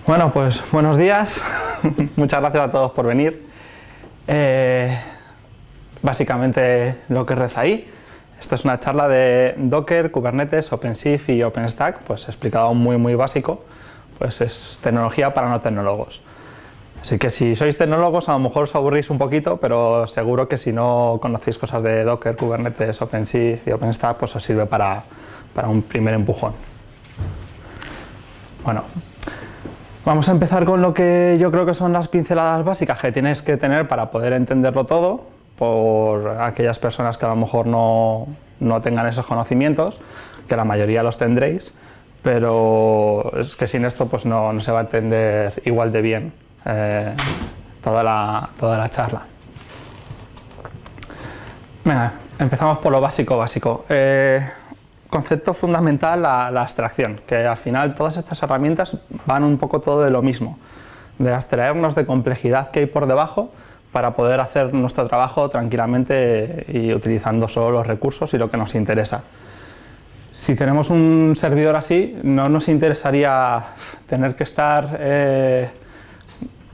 Bueno, pues buenos días. Muchas gracias a todos por venir. Básicamente lo que reza ahí. Esta es una charla de Docker, Kubernetes, OpenShift y OpenStack, pues explicado muy básico. Pues es tecnología para no tecnólogos. Así que si sois tecnólogos a lo mejor os aburrís un poquito, pero seguro que si no conocéis cosas de Docker, Kubernetes, OpenShift y OpenStack, pues os sirve para un primer empujón. Bueno, vamos a empezar con lo que yo creo que son las pinceladas básicas que tienes que tener para poder entenderlo todo, por aquellas personas que a lo mejor no tengan esos conocimientos, que la mayoría los tendréis, pero es que sin esto pues no se va a entender igual de bien toda la charla. Venga, empezamos por lo básico. Concepto fundamental, la abstracción, que al final todas estas herramientas van un poco todo de lo mismo, de abstraernos de complejidad que hay por debajo para poder hacer nuestro trabajo tranquilamente y utilizando solo los recursos y lo que nos interesa. Si tenemos un servidor así, no nos interesaría tener que estar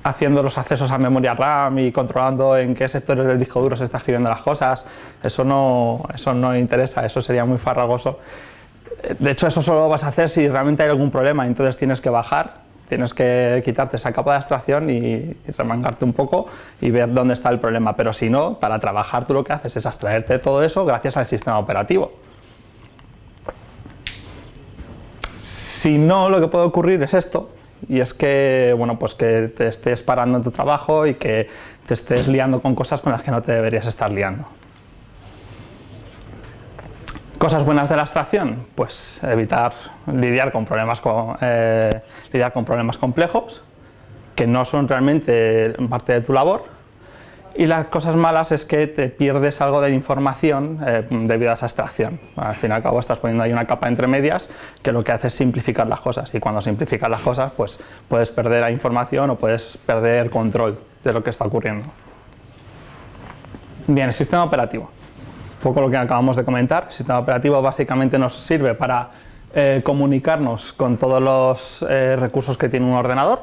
haciendo los accesos a memoria RAM y controlando en qué sectores del disco duro se está escribiendo las cosas. Eso no interesa, eso sería muy farragoso. De hecho, eso solo lo vas a hacer si realmente hay algún problema, entonces tienes que bajar, tienes que quitarte esa capa de abstracción y remangarte un poco y ver dónde está el problema. Pero si no, para trabajar tú lo que haces es abstraerte de todo eso gracias al sistema operativo. Si no, lo que puede ocurrir es esto. Y es que, bueno, pues que te estés parando en tu trabajo y que te estés liando con cosas con las que no te deberías estar liando. Cosas buenas de la abstracción, pues evitar lidiar con problemas complejos que no son realmente parte de tu labor. Y las cosas malas es que te pierdes algo de la información debido a esa abstracción. Al fin y al cabo estás poniendo ahí una capa entre medias que lo que hace es simplificar las cosas, y cuando simplificas las cosas pues puedes perder la información o puedes perder control de lo que está ocurriendo. Bien, el sistema operativo. Un poco lo que acabamos de comentar. El sistema operativo básicamente nos sirve para comunicarnos con todos los recursos que tiene un ordenador.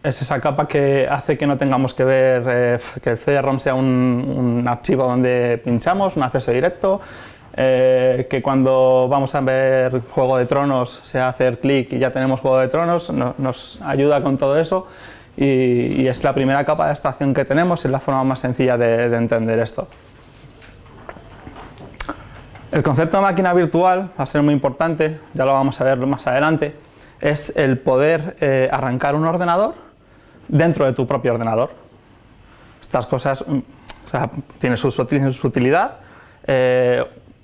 Es esa capa que hace que no tengamos que ver que el CD-ROM sea un archivo donde pinchamos, un acceso directo, que cuando vamos a ver Juego de Tronos sea hacer clic y ya tenemos Juego de Tronos, nos ayuda con todo eso y es la primera capa de abstracción que tenemos, es la forma más sencilla de entender esto. El concepto de máquina virtual va a ser muy importante, ya lo vamos a ver más adelante, es el poder arrancar un ordenador dentro de tu propio ordenador. Estas cosas tienen su utilidad.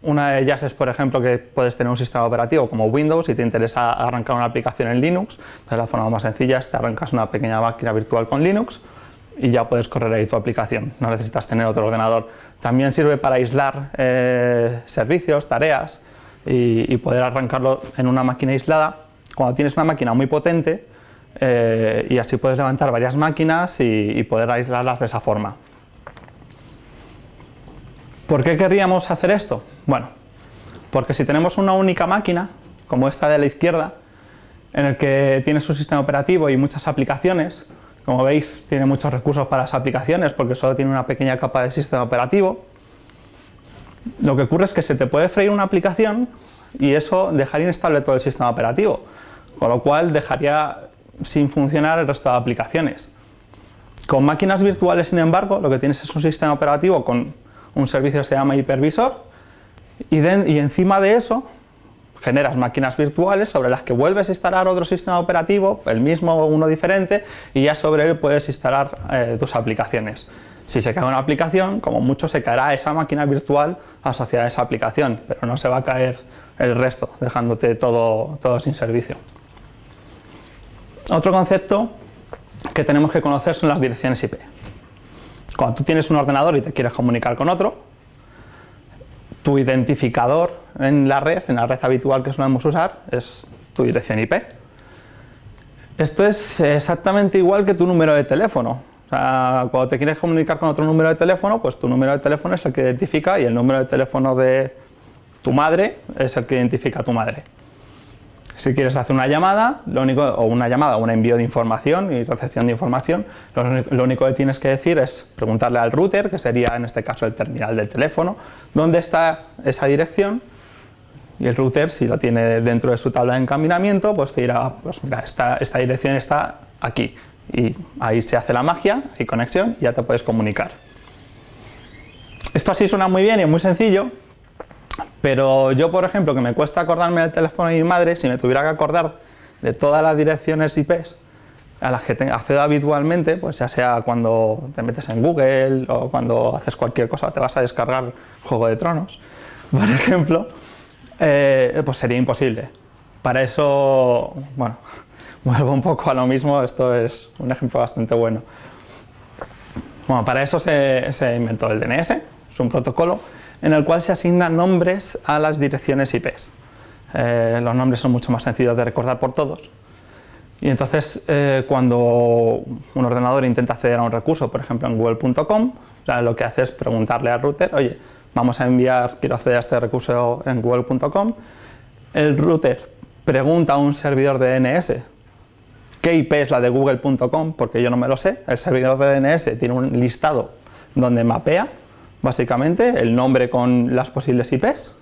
Una de ellas es, por ejemplo, que puedes tener un sistema operativo como Windows y te interesa arrancar una aplicación en Linux. Entonces la forma más sencilla es te arrancas una pequeña máquina virtual con Linux y ya puedes correr ahí tu aplicación. No necesitas tener otro ordenador. También sirve para aislar servicios, tareas y poder arrancarlo en una máquina aislada. Cuando tienes una máquina muy potente, y así puedes levantar varias máquinas y poder aislarlas de esa forma. ¿Por qué querríamos hacer esto? Bueno, porque si tenemos una única máquina, como esta de la izquierda, en el que tienes un sistema operativo y muchas aplicaciones, como veis tiene muchos recursos para las aplicaciones porque solo tiene una pequeña capa de sistema operativo, lo que ocurre es que se te puede freír una aplicación y eso dejaría inestable todo el sistema operativo, con lo cual dejaría sin funcionar el resto de aplicaciones. Con máquinas virtuales, sin embargo, lo que tienes es un sistema operativo con un servicio que se llama hipervisor y encima de eso generas máquinas virtuales sobre las que vuelves a instalar otro sistema operativo, el mismo o uno diferente, y ya sobre él puedes instalar tus aplicaciones. Si se cae una aplicación, como mucho se caerá esa máquina virtual asociada a esa aplicación, pero no se va a caer el resto, dejándote todo sin servicio. Otro concepto que tenemos que conocer son las direcciones IP. Cuando tú tienes un ordenador y te quieres comunicar con otro, tu identificador en la red habitual que solemos usar, es tu dirección IP. Esto es exactamente igual que tu número de teléfono. O sea, cuando te quieres comunicar con otro número de teléfono, pues tu número de teléfono es el que identifica y el número de teléfono de tu madre es el que identifica a tu madre. Si quieres hacer una llamada, o un envío de información y recepción de información, lo único que tienes que decir es preguntarle al router, que sería en este caso el terminal del teléfono, dónde está esa dirección, y el router, si lo tiene dentro de su tabla de encaminamiento, pues te dirá, pues mira, esta dirección está aquí, y ahí se hace la magia, hay conexión y ya te puedes comunicar. Esto así suena muy bien y es muy sencillo, pero yo, por ejemplo, que me cuesta acordarme del teléfono de mi madre, si me tuviera que acordar de todas las direcciones IPs a las que accedo habitualmente, pues ya sea cuando te metes en Google o cuando haces cualquier cosa, te vas a descargar Juego de Tronos, por ejemplo, pues sería imposible. Para eso, bueno, vuelvo un poco a lo mismo, esto es un ejemplo bastante bueno. Bueno, para eso se inventó el DNS, es un protocolo en el cual se asignan nombres a las direcciones IPs. Los nombres son mucho más sencillos de recordar por todos. Y entonces, cuando un ordenador intenta acceder a un recurso, por ejemplo en google.com, lo que hace es preguntarle al router, oye, quiero acceder a este recurso en google.com. El router pregunta a un servidor de DNS qué IP es la de google.com, porque yo no me lo sé. El servidor de DNS tiene un listado donde mapea básicamente el nombre con las posibles IPs,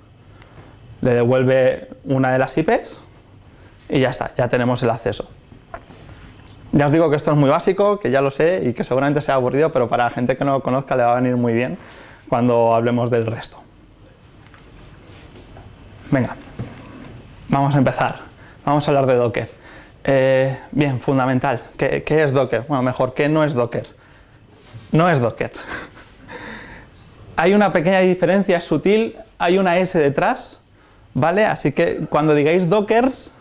le devuelve una de las IPs y ya está, ya tenemos el acceso. Ya os digo que esto es muy básico, que ya lo sé y que seguramente sea aburrido, pero para la gente que no lo conozca le va a venir muy bien cuando hablemos del resto. Venga, vamos a empezar. Vamos a hablar de Docker. Bien, fundamental. ¿Qué es Docker? Bueno, mejor, ¿qué no es Docker? No es Docker. Hay una pequeña diferencia, es sutil, hay una S detrás, ¿vale? Así que cuando digáis Dockers,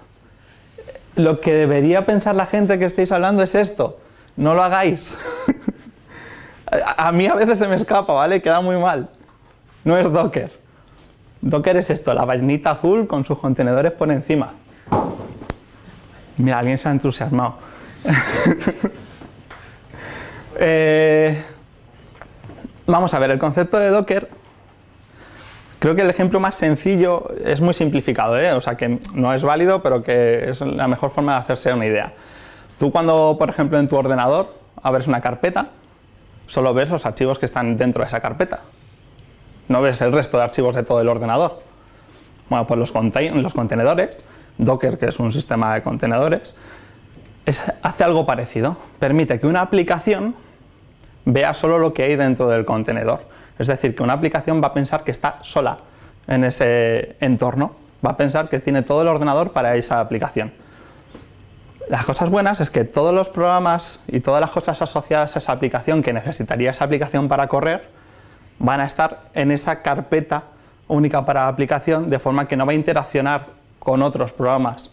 lo que debería pensar la gente que estéis hablando es esto. No lo hagáis. A mí a veces se me escapa, ¿vale? Queda muy mal. No es Docker. Docker es esto, la vainita azul con sus contenedores por encima. Mira, alguien se ha entusiasmado. Vamos a ver, el concepto de Docker, creo que el ejemplo más sencillo es muy simplificado, o sea que no es válido, pero que es la mejor forma de hacerse una idea. Tú cuando, por ejemplo, en tu ordenador abres una carpeta, solo ves los archivos que están dentro de esa carpeta. No ves el resto de archivos de todo el ordenador. Bueno, pues los contenedores, Docker, que es un sistema de contenedores, hace algo parecido. Permite que una aplicación vea solo lo que hay dentro del contenedor. Es decir, que una aplicación va a pensar que está sola en ese entorno. Va a pensar que tiene todo el ordenador para esa aplicación. Las cosas buenas es que todos los programas y todas las cosas asociadas a esa aplicación que necesitaría esa aplicación para correr van a estar en esa carpeta única para aplicación, de forma que no va a interaccionar con otros programas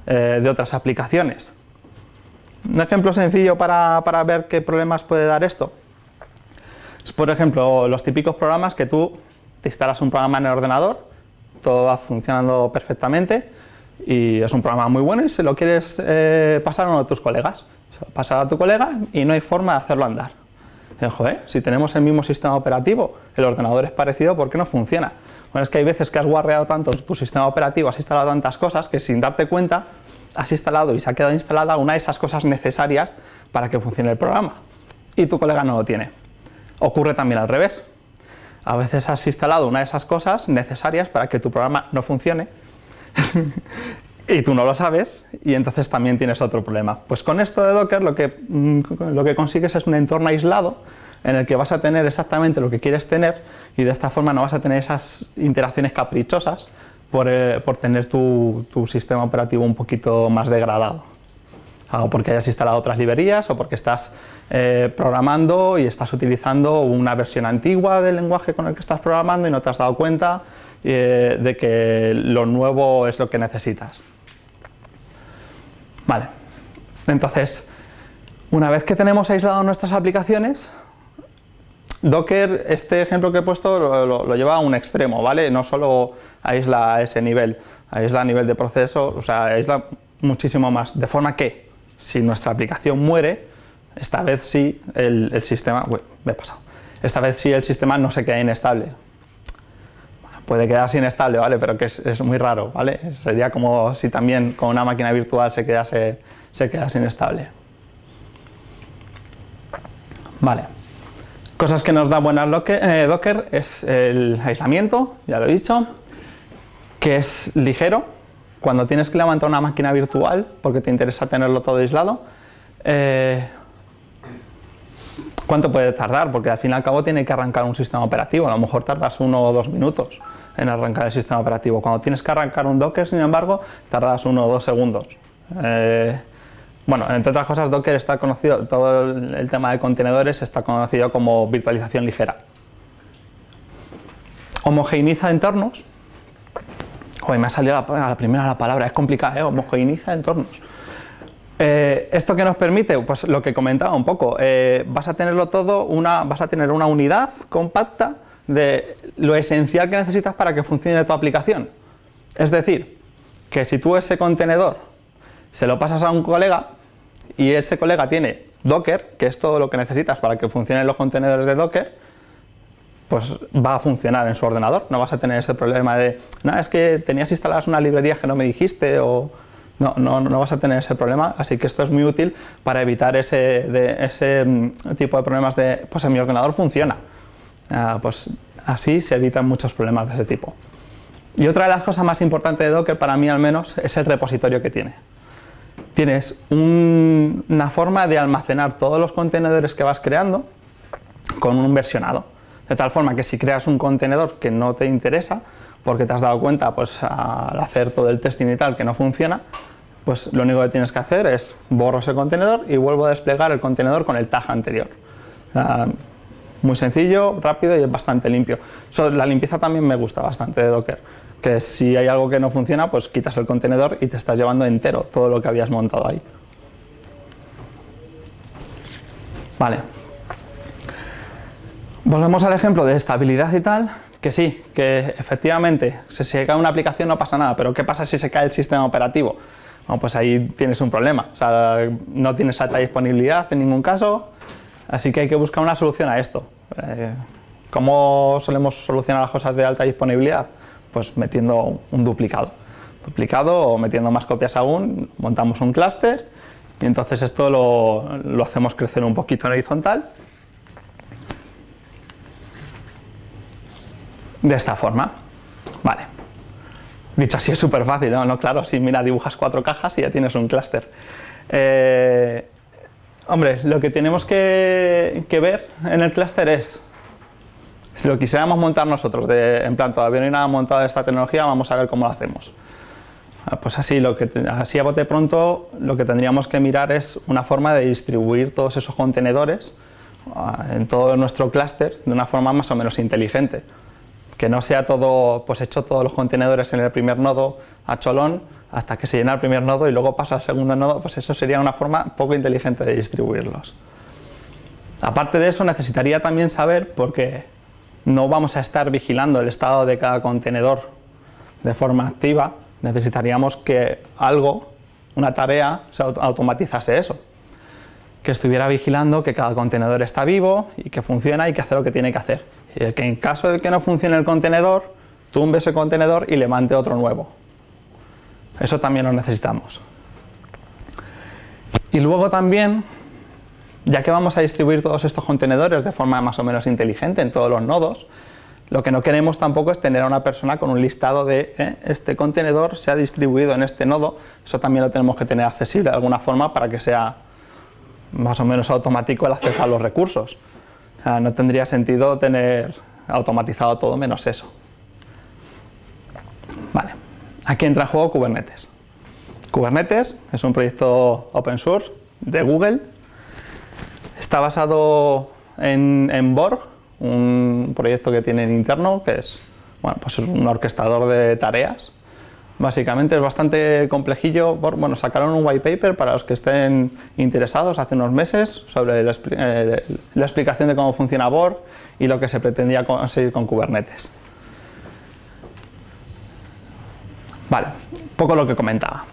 de otras aplicaciones. Un ejemplo sencillo para ver qué problemas puede dar esto es, por ejemplo, los típicos programas que tú te instalas un programa en el ordenador, todo va funcionando perfectamente y es un programa muy bueno y se lo quieres pasar a uno de tus colegas. Se lo pasas a tu colega y no hay forma de hacerlo andar. Joder, si tenemos el mismo sistema operativo, el ordenador es parecido, ¿por qué no funciona? Bueno, es que hay veces que has guarreado tanto tu sistema operativo, has instalado tantas cosas que sin darte cuenta has instalado y se ha quedado instalada una de esas cosas necesarias para que funcione el programa y tu colega no lo tiene. Ocurre también al revés. A veces has instalado una de esas cosas necesarias para que tu programa no funcione y tú no lo sabes y entonces también tienes otro problema. Pues con esto de Docker lo que consigues es un entorno aislado en el que vas a tener exactamente lo que quieres tener y de esta forma no vas a tener esas interacciones caprichosas por tener tu sistema operativo un poquito más degradado. O porque hayas instalado otras librerías o porque estás programando y estás utilizando una versión antigua del lenguaje con el que estás programando y no te has dado cuenta de que lo nuevo es lo que necesitas. Vale, entonces, una vez que tenemos aislado nuestras aplicaciones, Docker, este ejemplo que he puesto, lo lleva a un extremo, ¿vale? No solo aísla a ese nivel, aísla a nivel de proceso, o sea, aísla muchísimo más, de forma que si nuestra aplicación muere, esta vez sí el sistema, esta vez sí el sistema no se queda inestable. puede quedarse inestable, ¿vale? Pero que es muy raro, ¿vale? Sería como si también con una máquina virtual se quedase inestable. Vale. Cosas que nos da buenas Docker es el aislamiento, ya lo he dicho, que es ligero. Cuando tienes que levantar una máquina virtual, porque te interesa tenerlo todo aislado, ¿cuánto puede tardar? Porque al fin y al cabo tiene que arrancar un sistema operativo. A lo mejor tardas 1 o 2 minutos en arrancar el sistema operativo. Cuando tienes que arrancar un Docker, sin embargo, tardas 1 o 2 segundos. Bueno, entre otras cosas, Docker está conocido, todo el tema de contenedores está conocido como virtualización ligera. Homogeneiza entornos. Joder, me ha salido a la primera la palabra, es complicada, ¿eh? Homogeneiza entornos. ¿Esto qué nos permite? Pues lo que comentaba un poco, vas a tenerlo todo, vas a tener una unidad compacta de lo esencial que necesitas para que funcione tu aplicación. Es decir, que si tú ese contenedor se lo pasas a un colega y ese colega tiene Docker, que es todo lo que necesitas para que funcionen los contenedores de Docker, pues va a funcionar en su ordenador. No vas a tener ese problema de, no, es que tenías instaladas unas librerías que no me dijiste, o no vas a tener ese problema. Así que esto es muy útil para evitar ese tipo de problemas de, pues en mi ordenador funciona. Pues así se evitan muchos problemas de ese tipo. Y otra de las cosas más importantes de Docker, para mí al menos, es el repositorio que tiene. Tienes una forma de almacenar todos los contenedores que vas creando con un versionado. De tal forma que si creas un contenedor que no te interesa, porque te has dado cuenta pues, al hacer todo el testing y tal que no funciona, pues lo único que tienes que hacer es borro ese contenedor y vuelvo a desplegar el contenedor con el tag anterior. Muy sencillo, rápido y es bastante limpio. La limpieza también me gusta bastante de Docker, que si hay algo que no funciona, pues quitas el contenedor y te estás llevando entero todo lo que habías montado ahí. Vale. Volvemos al ejemplo de estabilidad y tal, que sí, que efectivamente, si se cae una aplicación no pasa nada, pero ¿qué pasa si se cae el sistema operativo? Bueno, pues ahí tienes un problema, o sea, no tienes alta disponibilidad en ningún caso, así que hay que buscar una solución a esto. ¿Cómo solemos solucionar las cosas de alta disponibilidad? Pues metiendo un duplicado o metiendo más copias aún, montamos un clúster y entonces esto lo hacemos crecer un poquito en horizontal. De esta forma, vale. Dicho así es súper fácil, ¿no? Claro, si mira, dibujas 4 cajas y ya tienes un clúster. Hombre, lo que tenemos que ver en el clúster es, si lo quisiéramos montar nosotros, en plan, todavía no hay nada montado de esta tecnología, vamos a ver cómo lo hacemos. Pues así a bote pronto, lo que tendríamos que mirar es una forma de distribuir todos esos contenedores en todo nuestro clúster de una forma más o menos inteligente. Que no sea todo, pues hecho todos los contenedores en el primer nodo a cholón hasta que se llena el primer nodo y luego pasa al segundo nodo, pues eso sería una forma poco inteligente de distribuirlos. Aparte de eso, necesitaría también saber, porque no vamos a estar vigilando el estado de cada contenedor de forma activa, necesitaríamos que algo, una tarea, se automatizase eso. Que estuviera vigilando que cada contenedor está vivo y que funciona y que hace lo que tiene que hacer. Y que en caso de que no funcione el contenedor, tumbe ese contenedor y levante otro nuevo. Eso también lo necesitamos. Y luego también, ya que vamos a distribuir todos estos contenedores de forma más o menos inteligente en todos los nodos, lo que no queremos tampoco es tener a una persona con un listado de este contenedor se ha distribuido en este nodo. Eso también lo tenemos que tener accesible de alguna forma para que sea más o menos automático el acceso a los recursos. No tendría sentido tener automatizado todo menos eso. Vale. Aquí entra en juego Kubernetes. Kubernetes es un proyecto open source de Google. Está basado en Borg, un proyecto que tienen interno que es, bueno, pues es un orquestador de tareas. Básicamente es bastante complejillo. Bueno, sacaron un white paper para los que estén interesados hace unos meses sobre la explicación de cómo funciona Borg y lo que se pretendía conseguir con Kubernetes. Vale, poco lo que comentaba.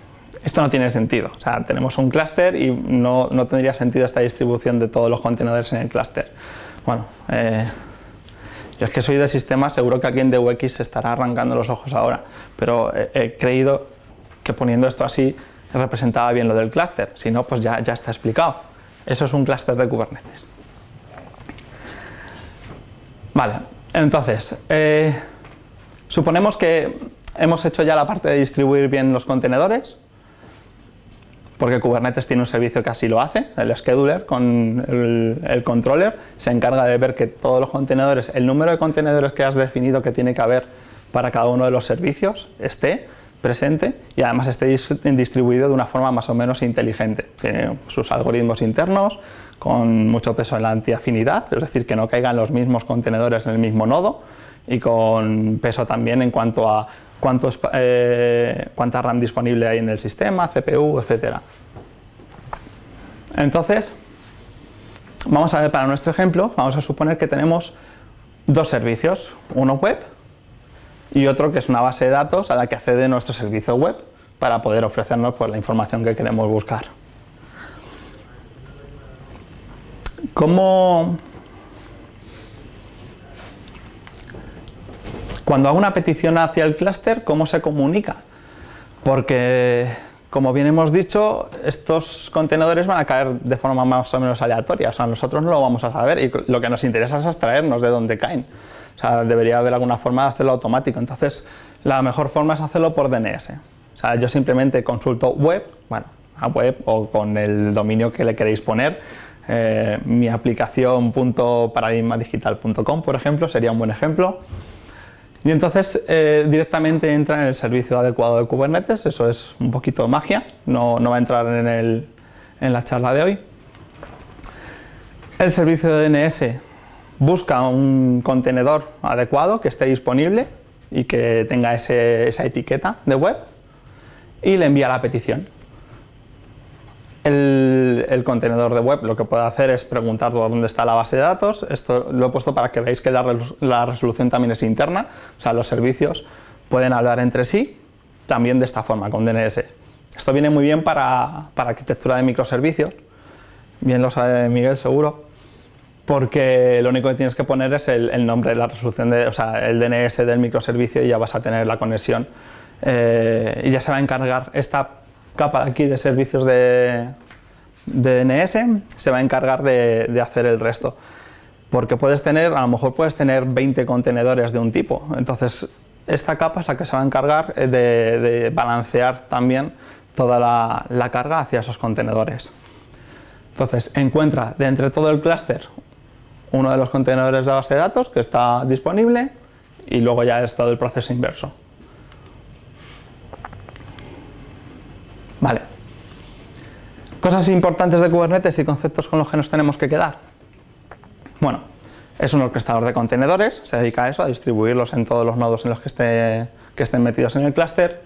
Esto no tiene sentido. O sea, tenemos un clúster y no tendría sentido esta distribución de todos los contenedores en el clúster. Bueno, Yo es que soy de sistemas, seguro que alguien de UX se estará arrancando los ojos ahora, pero he creído que poniendo esto así representaba bien lo del clúster, si no, pues ya está explicado. Eso es un clúster de Kubernetes. Vale, entonces, suponemos que hemos hecho ya la parte de distribuir bien los contenedores, porque Kubernetes tiene un servicio que así lo hace, el scheduler con el controller se encarga de ver que todos los contenedores, el número de contenedores que has definido que tiene que haber para cada uno de los servicios esté presente y además esté distribuido de una forma más o menos inteligente. Tiene sus algoritmos internos con mucho peso en la antiafinidad, es decir, que no caigan los mismos contenedores en el mismo nodo y con peso también en cuanto a cuánta RAM disponible hay en el sistema, CPU, etc. Entonces, vamos a ver para nuestro ejemplo, vamos a suponer que tenemos dos servicios, uno web y otro que es una base de datos a la que accede nuestro servicio web para poder ofrecernos pues, la información que queremos buscar. Cuando hago una petición hacia el clúster, ¿cómo se comunica? Porque, como bien hemos dicho, estos contenedores van a caer de forma más o menos aleatoria. O sea, nosotros no lo vamos a saber y lo que nos interesa es abstraernos de dónde caen. O sea, debería haber alguna forma de hacerlo automático. Entonces, la mejor forma es hacerlo por DNS. O sea, yo simplemente consulto web, bueno, a web o con el dominio que le queréis poner. Mi aplicación.paradigmadigital.com, por ejemplo, sería un buen ejemplo. Y entonces directamente entra en el servicio adecuado de Kubernetes, eso es un poquito magia, no va a entrar en la charla de hoy. El servicio de DNS busca un contenedor adecuado que esté disponible y que tenga esa etiqueta de web y le envía la petición. El contenedor de web lo que puede hacer es preguntar dónde está la base de datos. Esto lo he puesto para que veáis que la resolución también es interna, o sea, los servicios pueden hablar entre sí, también de esta forma, con DNS. Esto viene muy bien para arquitectura de microservicios, bien lo sabe Miguel seguro, porque lo único que tienes que poner es el nombre de la resolución, o sea, el DNS del microservicio y ya vas a tener la conexión. Y ya se va a encargar esta capa de aquí de servicios de DNS, se va a encargar de hacer el resto. Porque a lo mejor puedes tener 20 contenedores de un tipo. Entonces, esta capa es la que se va a encargar de balancear también toda la carga hacia esos contenedores. Entonces, encuentra de entre todo el clúster uno de los contenedores de base de datos que está disponible y luego ya es todo el proceso inverso. Vale. Cosas importantes de Kubernetes y conceptos con los que nos tenemos que quedar. Bueno, es un orquestador de contenedores, se dedica a eso, a distribuirlos en todos los nodos en los que estén metidos en el clúster.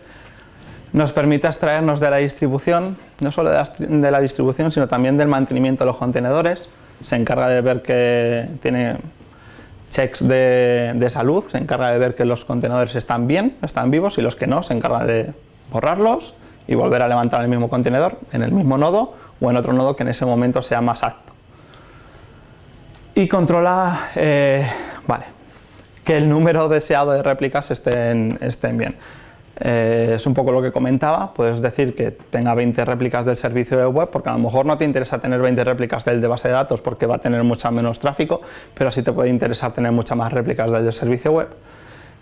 Nos permite abstraernos de la distribución, no solo de la distribución, sino también del mantenimiento de los contenedores. Se encarga de ver que tiene checks de salud, se encarga de ver que los contenedores están bien, están vivos, y los que no, se encarga de borrarlos y volver a levantar el mismo contenedor en el mismo nodo o en otro nodo que en ese momento sea más apto. Y controla que el número deseado de réplicas estén bien. Es un poco lo que comentaba, puedes decir que tenga 20 réplicas del servicio de web, porque a lo mejor no te interesa tener 20 réplicas del de base de datos porque va a tener mucha menos tráfico, pero sí te puede interesar tener muchas más réplicas del servicio web.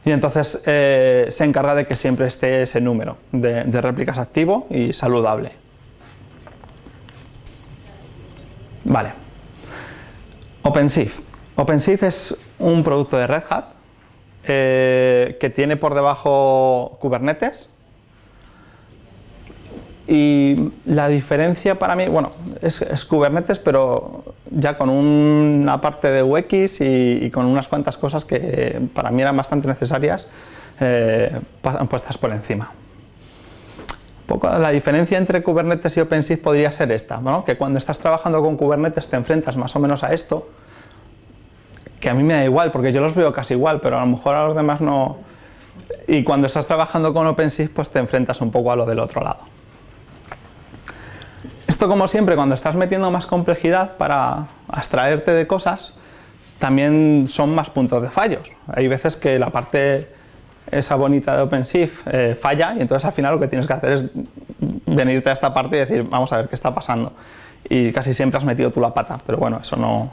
Y entonces se encarga de que siempre esté ese número de réplicas activo y saludable. Vale. OpenShift. OpenShift es un producto de Red Hat que tiene por debajo Kubernetes. Y la diferencia para mí, bueno, es Kubernetes, pero ya con una parte de UX y con unas cuantas cosas que para mí eran bastante necesarias puestas por encima. Un poco la diferencia entre Kubernetes y OpenShift podría ser esta, ¿no? Que cuando estás trabajando con Kubernetes te enfrentas más o menos a esto, que a mí me da igual, porque yo los veo casi igual, pero a lo mejor a los demás no. Y cuando estás trabajando con OpenShift, pues te enfrentas un poco a lo del otro lado. Esto, como siempre, cuando estás metiendo más complejidad para abstraerte de cosas, también son más puntos de fallos. Hay veces que la parte esa bonita de OpenShift falla y entonces al final lo que tienes que hacer es venirte a esta parte y decir, vamos a ver qué está pasando. Y casi siempre has metido tú la pata, pero bueno, eso no...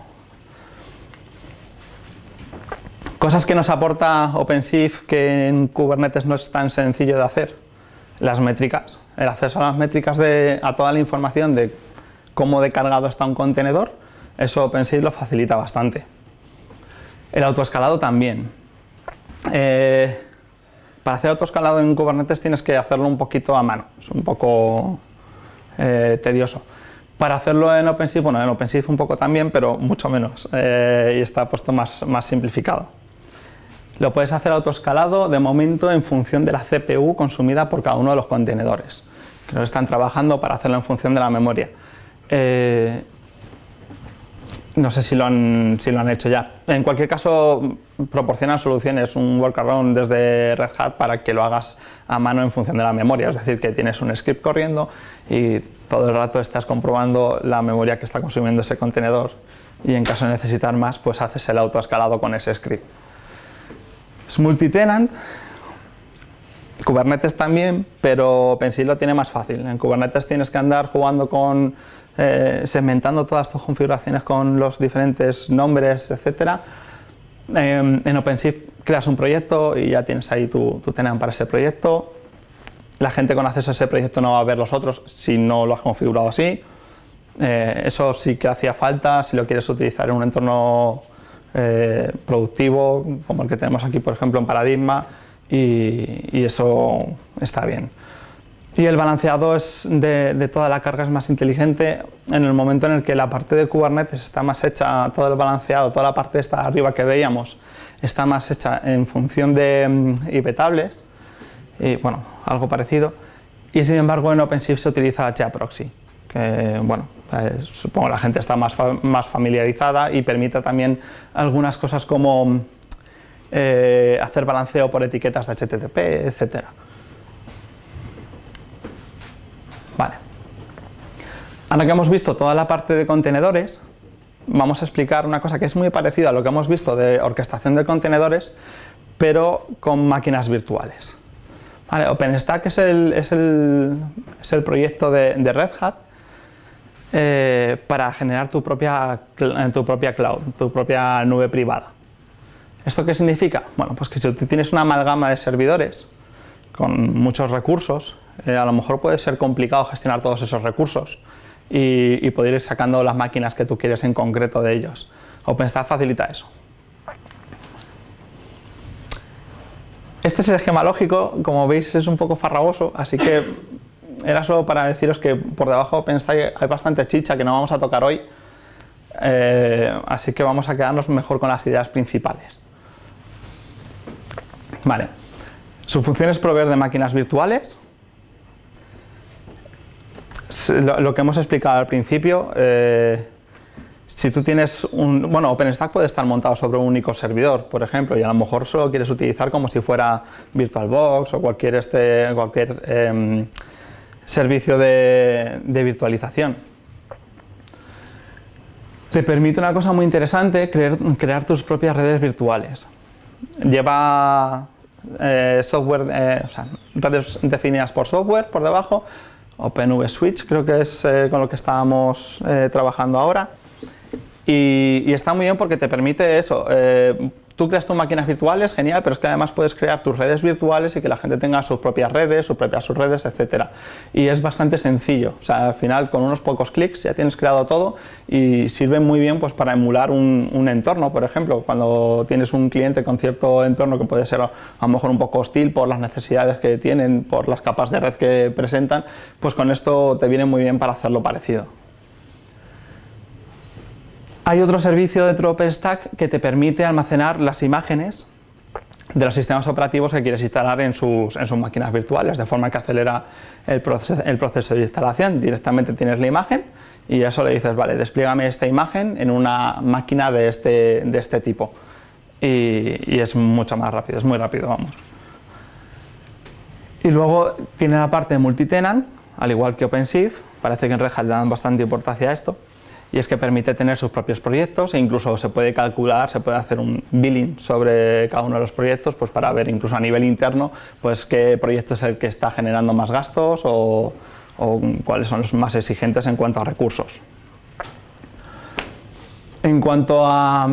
Cosas que nos aporta OpenShift que en Kubernetes no es tan sencillo de hacer. Las métricas, el acceso a las métricas a toda la información de cómo de cargado está un contenedor, eso OpenShift lo facilita bastante. El autoescalado también. Para hacer autoescalado en Kubernetes tienes que hacerlo un poquito a mano, es un poco tedioso. Para hacerlo en OpenShift, bueno, en OpenShift un poco también, pero mucho menos, y está puesto más simplificado. Lo puedes hacer autoescalado de momento en función de la CPU consumida por cada uno de los contenedores, que lo están trabajando para hacerlo en función de la memoria. No sé si lo han hecho ya. En cualquier caso, proporcionan soluciones, un workaround desde Red Hat para que lo hagas a mano en función de la memoria. Es decir, que tienes un script corriendo y todo el rato estás comprobando la memoria que está consumiendo ese contenedor y en caso de necesitar más, pues haces el autoescalado con ese script. Es multitenant. Kubernetes también, pero OpenShift lo tiene más fácil. En Kubernetes tienes que andar jugando con segmentando todas tus configuraciones con los diferentes nombres, etc. En OpenShift creas un proyecto y ya tienes ahí tu tenant para ese proyecto. La gente con acceso a ese proyecto no va a ver los otros si no lo has configurado así. Eso sí que hacía falta si lo quieres utilizar en un entorno productivo, como el que tenemos aquí, por ejemplo, en Paradigma, y eso está bien. Y el balanceado de toda la carga es más inteligente en el momento en el que la parte de Kubernetes está más hecha, todo el balanceado, toda la parte esta arriba que veíamos, está más hecha en función de IP tables, y bueno, algo parecido, y sin embargo en OpenShift se utiliza HAProxy, que bueno, supongo que la gente está más familiarizada y permite también algunas cosas como hacer balanceo por etiquetas de HTTP, etc. Vale. Ahora que hemos visto toda la parte de contenedores, vamos a explicar una cosa que es muy parecida a lo que hemos visto de orquestación de contenedores, pero con máquinas virtuales. Vale, OpenStack es el proyecto de Red Hat para generar tu propia cloud, tu propia nube privada. ¿Esto qué significa? Bueno, pues que si tú tienes una amalgama de servidores con muchos recursos, a lo mejor puede ser complicado gestionar todos esos recursos y poder ir sacando las máquinas que tú quieres en concreto de ellos. OpenStack facilita eso. Este es el esquema lógico, como veis es un poco farragoso, así que era solo para deciros que por debajo de OpenStack hay bastante chicha que no vamos a tocar hoy, así que vamos a quedarnos mejor con las ideas principales. Vale. Su función es proveer de máquinas virtuales. Lo que hemos explicado al principio, si tú tienes bueno, OpenStack puede estar montado sobre un único servidor, por ejemplo, y a lo mejor solo quieres utilizar como si fuera VirtualBox o cualquier servicio de virtualización. Te permite una cosa muy interesante, crear tus propias redes virtuales. Lleva software, o sea, redes definidas por software por debajo. OpenVSwitch creo que es con lo que estábamos trabajando ahora, y está muy bien porque te permite eso, tú creas tus máquinas virtuales, genial, pero es que además puedes crear tus redes virtuales y que la gente tenga sus propias redes, sus propias subredes, etc. Y es bastante sencillo, o sea, al final con unos pocos clics ya tienes creado todo y sirve muy bien pues para emular un entorno, por ejemplo, cuando tienes un cliente con cierto entorno que puede ser a lo mejor un poco hostil por las necesidades que tienen, por las capas de red que presentan, pues con esto te viene muy bien para hacerlo parecido. Hay otro servicio dentro de OpenStack que te permite almacenar las imágenes de los sistemas operativos que quieres instalar en sus máquinas virtuales, de forma que acelera el proceso de instalación. Directamente tienes la imagen y eso le dices, vale, desplígame esta imagen en una máquina de este tipo. Y es mucho más rápido, es muy rápido, vamos. Y luego tiene la parte multitenant, al igual que OpenShift, parece que en Red Hat le dan bastante importancia a esto. y es que permite tener sus propios proyectos e incluso se puede calcular, se puede hacer un billing sobre cada uno de los proyectos, pues para ver incluso a nivel interno pues qué proyecto es el que está generando más gastos o cuáles son los más exigentes en cuanto a recursos. En cuanto a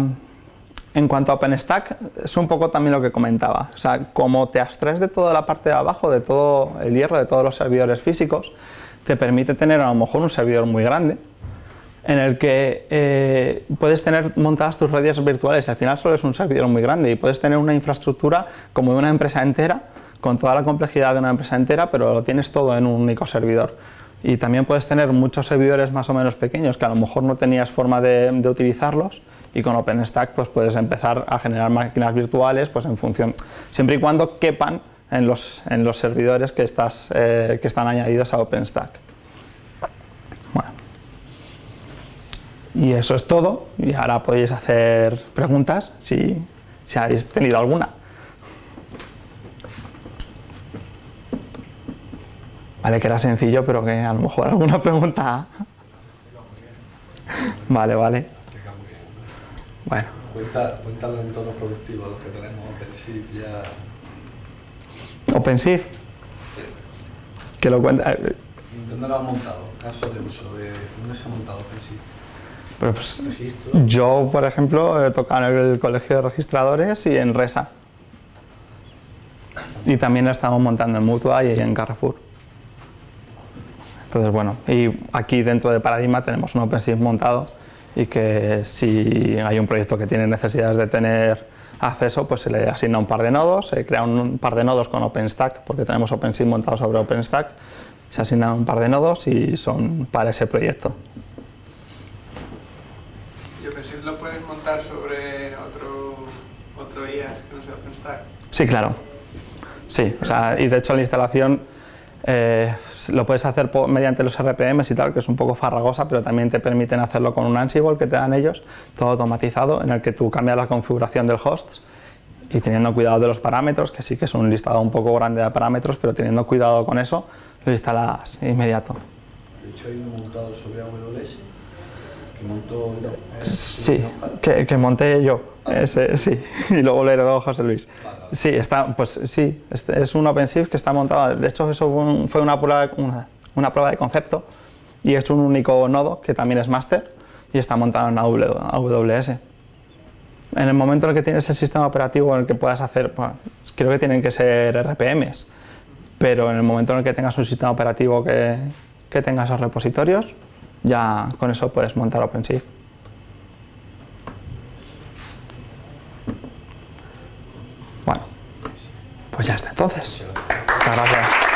OpenStack, es un poco también lo que comentaba. O sea, como te abstraes de toda la parte de abajo, de todo el hierro, de todos los servidores físicos, te permite tener a lo mejor un servidor muy grande en el que puedes tener montadas tus redes virtuales y al final solo es un servidor muy grande y puedes tener una infraestructura como de una empresa entera, con toda la complejidad de una empresa entera, pero lo tienes todo en un único servidor. Y también puedes tener muchos servidores más o menos pequeños que a lo mejor no tenías forma de utilizarlos, y con OpenStack pues puedes empezar a generar máquinas virtuales pues en función, siempre y cuando quepan en los servidores que están añadidos a OpenStack. Bueno. Y eso es todo, y ahora podéis hacer preguntas si habéis tenido alguna. Vale, que era sencillo, pero que a lo mejor alguna pregunta. Vale. Bueno. Cuenta los entornos productivos, los que tenemos OpenShift ya. ¿OpenShift? Sí. Que lo cuenta. ¿Dónde lo has montado? Caso de uso, ¿dónde se ha montado OpenShift? Pero pues, ¿Registro? yo, por ejemplo, he tocado en el colegio de registradores y en Resa. Y también lo estamos montando en Mutua y en Carrefour. Entonces, bueno, y aquí dentro de Paradigma tenemos un OpenShift montado y que si hay un proyecto que tiene necesidades de tener acceso, pues se le asigna un par de nodos, se crea un par de nodos con OpenStack, porque tenemos OpenShift montado sobre OpenStack, se asignan un par de nodos y son para ese proyecto. ¿Y OpenShift lo puedes montar sobre otro IaaS que no sea OpenStack? Sí, claro. Sí, o sea, y de hecho la instalación lo puedes hacer mediante los RPMs y tal, que es un poco farragosa, pero también te permiten hacerlo con un Ansible que te dan ellos, todo automatizado, en el que tú cambias la configuración del host y teniendo cuidado de los parámetros, que sí que es un listado un poco grande de parámetros, pero teniendo cuidado con eso, lo instalas inmediato. De hecho, hay uno montado sobre AWS que montó. Sí, que monté yo, ese, sí, y luego lo heredó José Luis. Sí, pues sí, es un OpenShift que está montado, de hecho eso fue una prueba de concepto y es un único nodo que también es máster y está montado en AWS. En el momento en el que tienes el sistema operativo en el que puedas hacer, bueno, creo que tienen que ser RPMs, pero en el momento en el que tengas un sistema operativo que tenga esos repositorios, ya con eso puedes montar OpenShift. Bueno, pues ya está entonces. Muchas gracias.